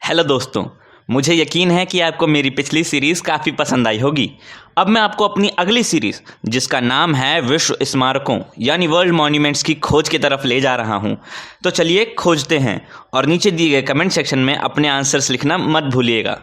Hello दोस्तों, मुझे यकीन है कि आपको मेरी पिछली सीरीज़ काफ़ी पसंद आई होगी। अब मैं आपको अपनी अगली सीरीज़ जिसका नाम है विश्व स्मारकों यानी वर्ल्ड मॉन्यूमेंट्स की खोज की तरफ ले जा रहा हूं। तो चलिए खोजते हैं और नीचे दिए गए कमेंट सेक्शन में अपने आंसर्स लिखना मत भूलिएगा।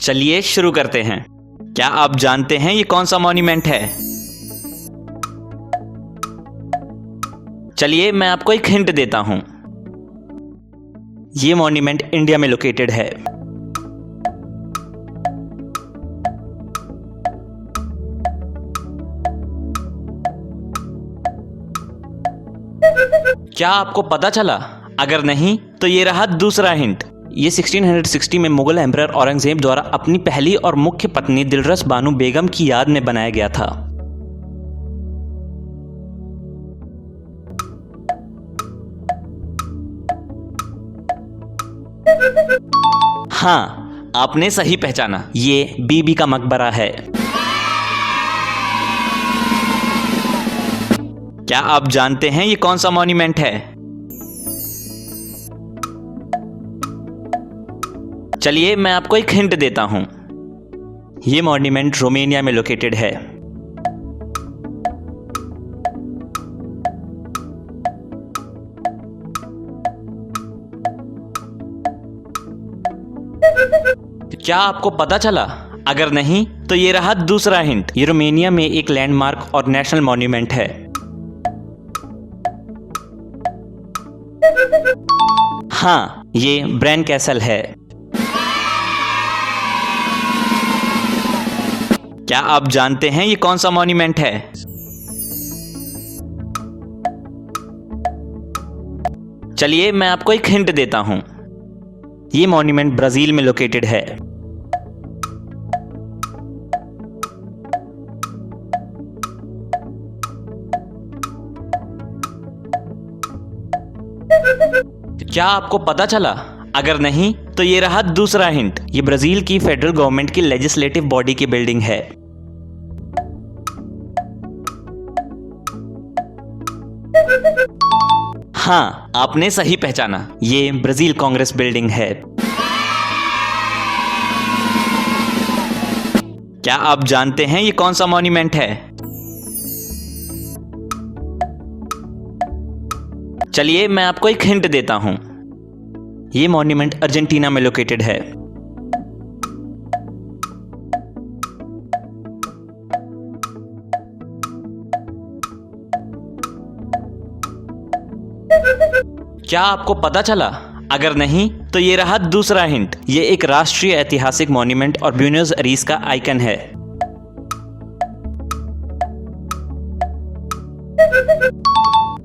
चलिए शुरू करते हैं। क्या आप जानते हैं ये कौन सा मॉन्यूमेंट है? चलिए मैं आपको एक हिंट देता हूं। ये मॉन्यूमेंट इंडिया में लोकेटेड है। क्या आपको पता चला? अगर नहीं तो ये रहा दूसरा हिंट। ये 1660 में मुगल एम्परर औरंगजेब द्वारा अपनी पहली और मुख्य पत्नी दिलरस बानो बेगम की याद में बनाया गया था। हाँ, आपने सही पहचाना, ये बीबी का मकबरा है। क्या आप जानते हैं ये कौन सा मॉन्यूमेंट है? चलिए मैं आपको एक हिंट देता हूं। ये मॉन्यूमेंट रोमानिया में लोकेटेड है। क्या आपको पता चला? अगर नहीं तो ये रहा दूसरा हिंट। ये रोमानिया में एक लैंडमार्क और नेशनल मॉन्यूमेंट है। हाँ, ये ब्रेन कैसल है। क्या आप जानते हैं ये कौन सा मॉन्यूमेंट है? चलिए मैं आपको एक हिंट देता हूं। ये मॉन्यूमेंट ब्राजील में लोकेटेड है। क्या आपको पता चला? अगर नहीं तो ये रहा दूसरा हिंट। ये ब्राजील की फेडरल गवर्नमेंट की लेजिस्लेटिव बॉडी की बिल्डिंग है। हाँ, आपने सही पहचाना, ये ब्राजील कांग्रेस बिल्डिंग है। क्या आप जानते हैं ये कौन सा मॉन्यूमेंट है? चलिए मैं आपको एक हिंट देता हूं। ये मॉन्यूमेंट अर्जेंटीना में लोकेटेड है। क्या आपको पता चला? अगर नहीं तो ये रहा दूसरा हिंट। ये एक राष्ट्रीय ऐतिहासिक मॉन्यूमेंट और ब्यूनस एरीस का आइकन है।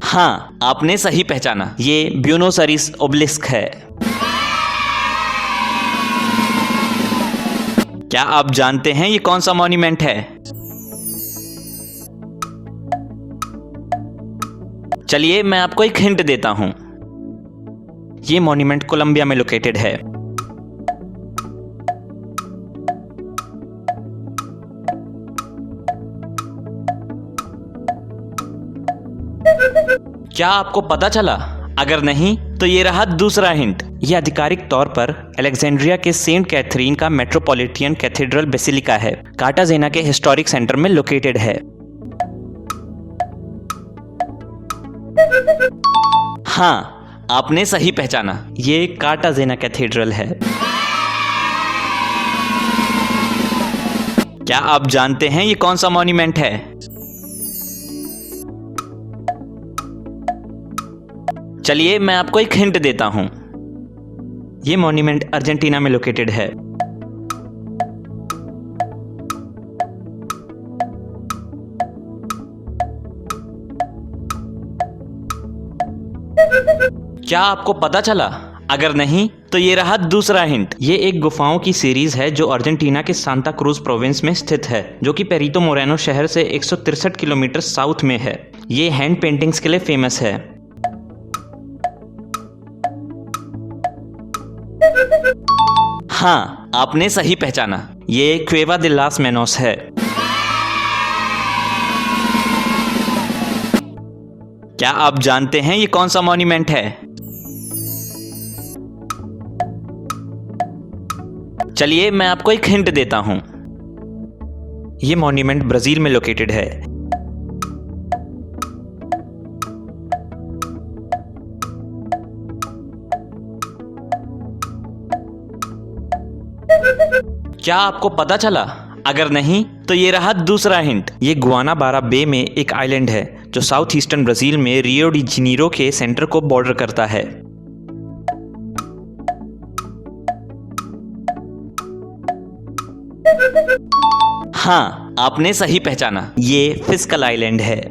हाँ, आपने सही पहचाना, ये ब्यूनस एरीस ओबलिस्क है। क्या आप जानते हैं ये कौन सा मॉन्यूमेंट है? चलिए मैं आपको एक हिंट देता हूं। ये मॉन्यूमेंट कोलंबिया में लोकेटेड है। क्या आपको पता चला? अगर नहीं तो ये रहा दूसरा हिंट। यह आधिकारिक तौर पर अलेक्जेंड्रिया के सेंट कैथरीन का मेट्रोपॉलिटन कैथेड्रल बेसिलिका है। कार्टाजेना के हिस्टोरिक सेंटर में लोकेटेड है। हाँ, आपने सही पहचाना, ये कार्टाजेना कैथेड्रल है। क्या आप जानते हैं ये कौन सा मॉन्यूमेंट है? चलिए मैं आपको एक हिंट देता हूं। ये मॉन्यूमेंट अर्जेंटीना में लोकेटेड है। क्या आपको पता चला? अगर नहीं तो ये रहा दूसरा हिंट। ये एक गुफाओं की सीरीज है जो अर्जेंटीना के सांता क्रूज प्रोविंस में स्थित है, जो कि पेरितो मोरेनो शहर से 163 किलोमीटर साउथ में है। ये हैंड पेंटिंग्स के लिए फेमस है। हाँ, आपने सही पहचाना, ये क्वेवा दे लास मेनोस है। क्या आप जानते हैं ये कौन सा मॉन्यूमेंट है? चलिए मैं आपको एक हिंट देता हूं। ये मॉन्यूमेंट ब्राजील में लोकेटेड है। क्या आपको पता चला? अगर नहीं तो ये रहा दूसरा हिंट। ये गुआनाबारा बे में एक आइलैंड है जो साउथ ईस्टर्न ब्राजील में रियो डी जनीरो के सेंटर को बॉर्डर करता है। हाँ, आपने सही पहचाना, ये फिस्कल आइलैंड है।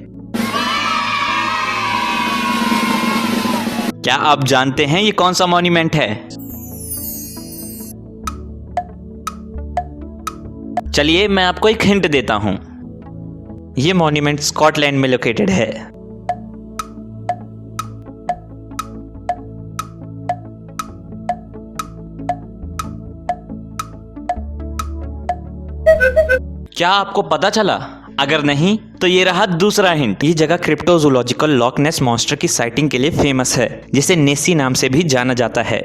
क्या आप जानते हैं ये कौन सा मॉन्यूमेंट है? चलिए मैं आपको एक हिंट देता हूं। ये मॉन्यूमेंट स्कॉटलैंड में लोकेटेड है। क्या आपको पता चला? अगर नहीं तो ये रहा दूसरा हिंट। ये जगह क्रिप्टोजूलॉजिकल लॉक नेस मॉन्स्टर की साइटिंग के लिए फेमस है, जिसे नेसी नाम से भी जाना जाता है।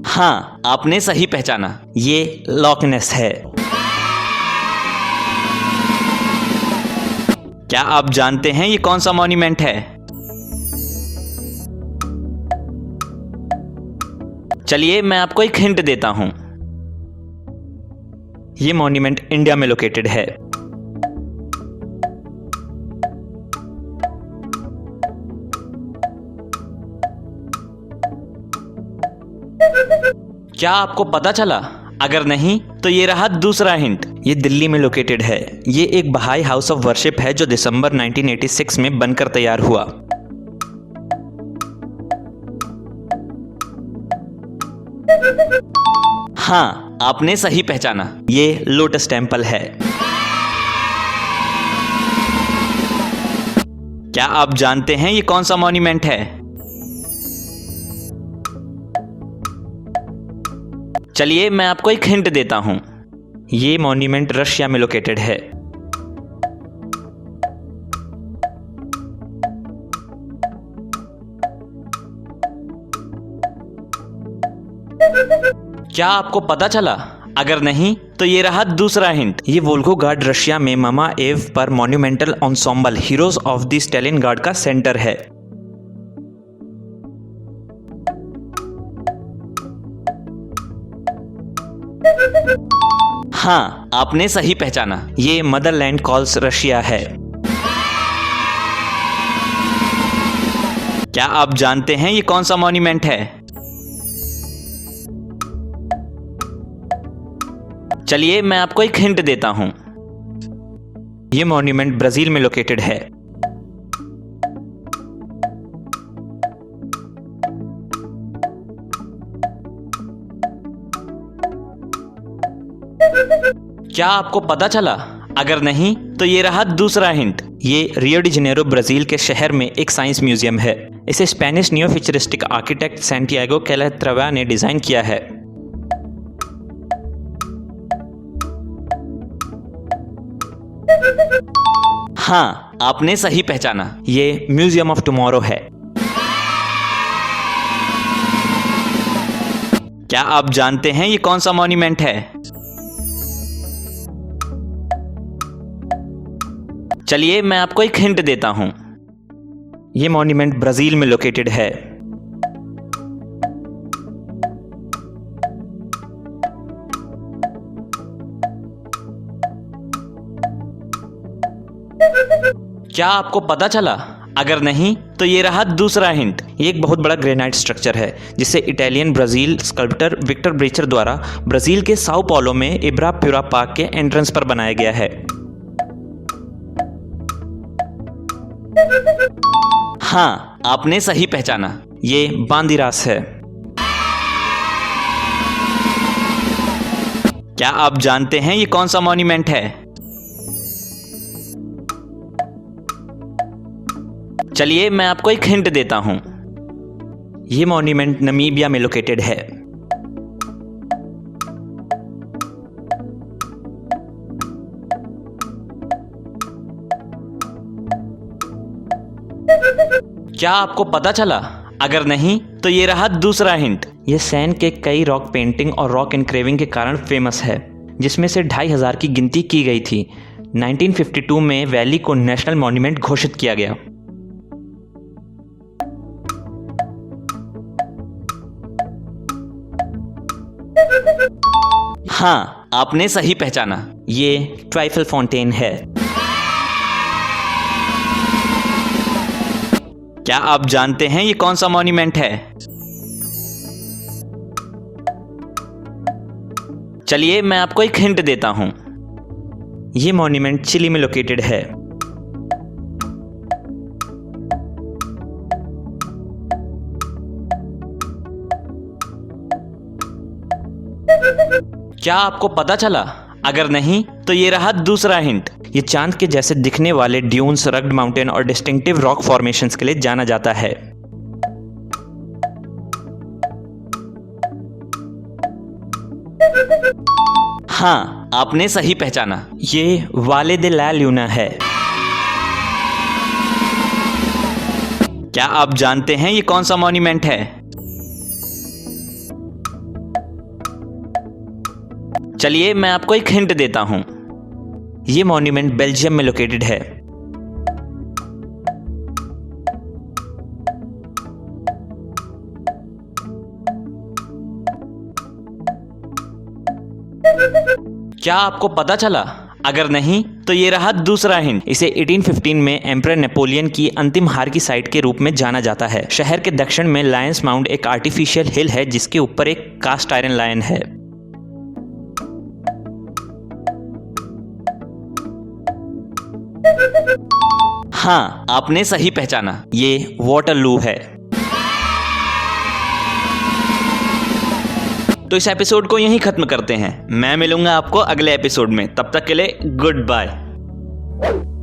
हाँ, आपने सही पहचाना, ये लॉक नेस है। क्या आप जानते हैं ये कौन सा मॉन्यूमेंट है? चलिए मैं आपको एक हिंट देता हूं। ये मॉन्यूमेंट इंडिया में लोकेटेड है। क्या आपको पता चला? अगर नहीं तो ये रहा दूसरा हिंट। ये दिल्ली में लोकेटेड है। ये एक बहाई हाउस ऑफ वर्शिप है जो दिसंबर 1986 में बनकर तैयार हुआ। हाँ, आपने सही पहचाना, ये लोटस टेम्पल है। क्या आप जानते हैं ये कौन सा मॉन्यूमेंट है? चलिए मैं आपको एक हिंट देता हूं। ये मॉन्यूमेंट रशिया में लोकेटेड है। क्या आपको पता चला? अगर नहीं तो ये रहा दूसरा हिंट। ये वोल्गोग्राड रशिया में मामा एव पर monumental ensemble heroes of the Stalingrad का सेंटर है। हाँ, आपने सही पहचाना, ये मदरलैंड कॉल्स रशिया है। क्या आप जानते हैं ये कौन सा मॉन्यूमेंट है? चलिए मैं आपको एक हिंट देता हूं। ये मॉन्यूमेंट ब्राजील में लोकेटेड है। क्या आपको पता चला? अगर नहीं तो ये रहा दूसरा हिंट। ये रियो डी जनेरो ब्राजील के शहर में एक साइंस म्यूजियम है। इसे Spanish neo futuristic architect Santiago Calatrava ने डिजाइन किया है। हाँ, आपने सही पहचाना, ये म्यूजियम ऑफ टुमारो है। क्या आप जानते हैं ये कौन सा मॉन्यूमेंट है? चलिए मैं आपको एक हिंट देता हूं। ये मॉन्यूमेंट ब्राजील में लोकेटेड है। क्या आपको पता चला? अगर नहीं तो ये रहा दूसरा हिंट। ये एक बहुत बड़ा ग्रेनाइट स्ट्रक्चर है जिसे इटालियन ब्राजील स्कल्पटर विक्टर ब्रेचर द्वारा ब्राजील के साओ पाउलो में इब्रापुरा पार्क के एंट्रेंस पर बनाया गया है। हाँ, आपने सही पहचाना, ये बांदीरास है। क्या आप जानते हैं ये कौन सा मॉन्यूमेंट है? चलिए मैं आपको एक हिंट देता हूं। ये मॉन्यूमेंट नमीबिया में लोकेटेड है। क्या आपको पता चला? अगर नहीं तो ये रहा दूसरा हिंट। ये सैन के कई रॉक पेंटिंग और रॉक एनक्रेविंग के कारण फेमस है, जिसमें से 2500 की गिनती की गई थी। 1952 में वैली को नेशनल मॉन्यूमेंट घोषित किया गया। हाँ, आपने सही पहचाना, ये ट्राइफल फाउंटेन है। क्या आप जानते हैं ये कौन सा मॉन्यूमेंट है? चलिए मैं आपको एक हिंट देता हूं। ये मॉन्यूमेंट चिली में लोकेटेड है। क्या आपको पता चला? अगर नहीं तो ये रहा दूसरा हिंट। ये चांद के जैसे दिखने वाले ड्यून्स, रग्ड माउंटेन और डिस्टिंक्टिव रॉक फॉर्मेशंस के लिए जाना जाता है। हाँ, आपने सही पहचाना, ये वाले दे ला ल्यूना है। क्या आप जानते हैं ये कौन सा मॉन्यूमेंट है? चलिए मैं आपको एक हिंट देता हूं। ये मॉन्यूमेंट बेल्जियम में लोकेटेड है। क्या आपको पता चला? अगर नहीं तो ये रहा दूसरा हिंट। इसे 1815 में एम्परर नेपोलियन की अंतिम हार की साइट के रूप में जाना जाता है। शहर के दक्षिण में लायंस माउंट एक आर्टिफिशियल हिल है, जिसके ऊपर एक कास्ट आयरन लायन है। हाँ, आपने सही पहचाना, ये वाटरलू है। तो इस एपिसोड को यहीं खत्म करते हैं। मैं मिलूंगा आपको अगले एपिसोड में। तब तक के लिए गुड बाय।